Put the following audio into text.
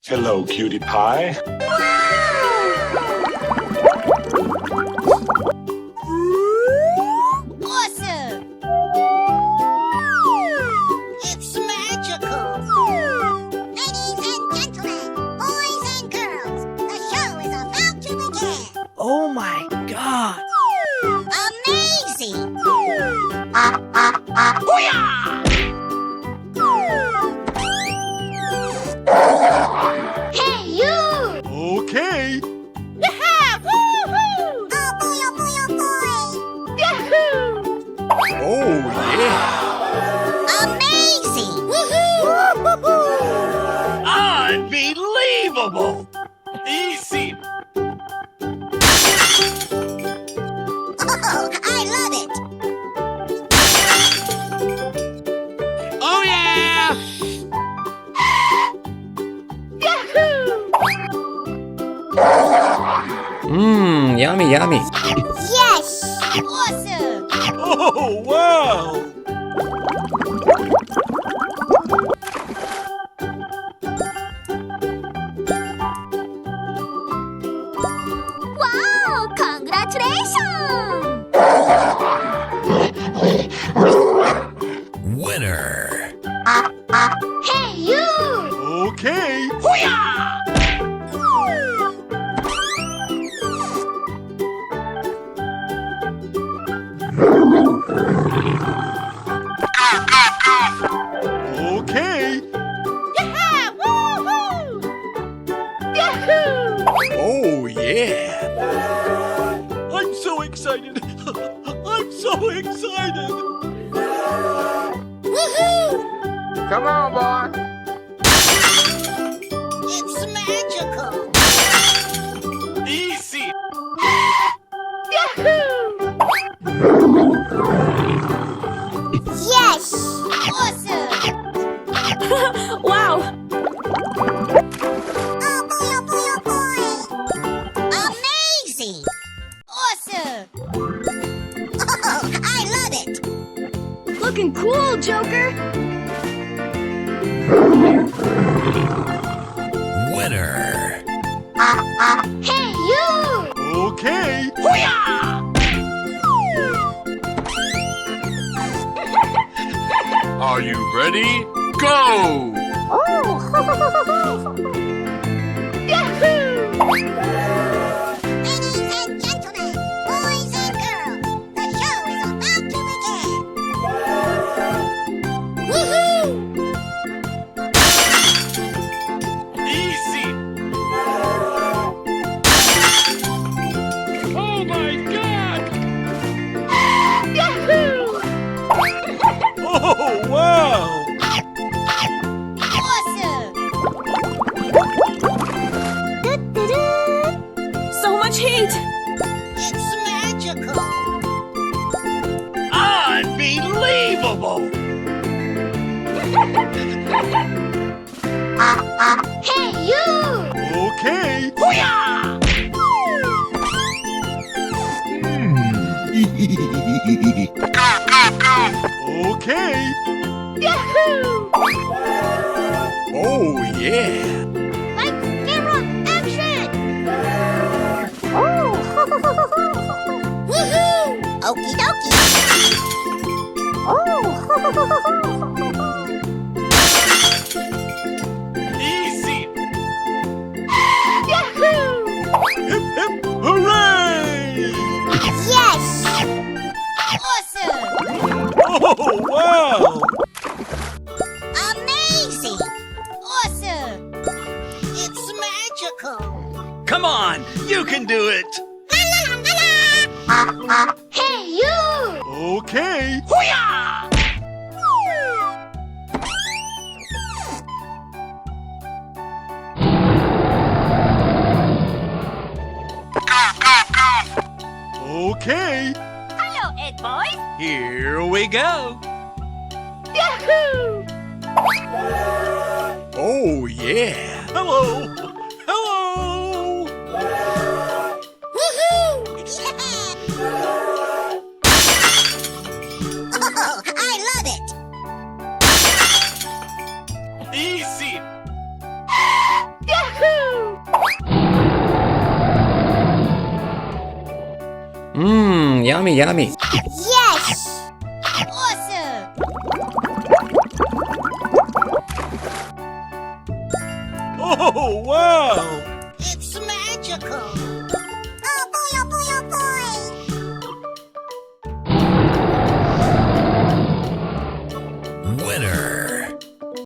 Hello, cutie pie. Awesome! It's magical! Ladies and gentlemen, boys and girls, the show is about to begin! Oh my God! Amazing! Hey, you! Okay. Yeah! Woo-hoo! Oh boy, oh boy, oh boy! Yahoo! Oh, yeah. Amazing! Woohoo! Unbelievable. Easy. Oh, I love it! Oh, yeah. Yahoo! Yummy, yummy. Yes! Awesome! Oh, wow. Wow! Congratulations! Winner. Hey, you! Okay. Okay. Yeah! Woohoo! Yahoo! Oh, yeah. I'm so excited. I'm so excited. Woohoo! Come on, boy. It's magical! Easy. Yahoo! Yes! Awesome! Wow! Oh boy, oh boy, oh boy! Amazing! Awesome! Oh, I love it! Looking cool, Joker! Winner. Hey, you! Okay. Are you ready? Go! Yahoo! Ladies and gentlemen, boys and girls, the show is about to begin! Woohoo! Easy. Oh my God! Yahoo! Oh wow! Awesome! So much heat! It's magical! Unbelievable! Hey, you! Okay. Okay. Yahoo! Oh yeah. Lights, camera, action! Woohoo! Okie dokie! Easy. Yahoo! Hip hip hooray! Yes! Awesome! Oh wow! Amazing! Awesome! It's magical! Come on, you can do it. Hey, you! Okay. Okay. Hello, Ed boys! Here we go. Yahoo! Oh yeah. Hello. Hello. Woohoo! Oh, I love it! Easy. Yahoo! Yahoo! Mmm, yummy, yummy. Yes! Awesome! Oh, wow! It's magical!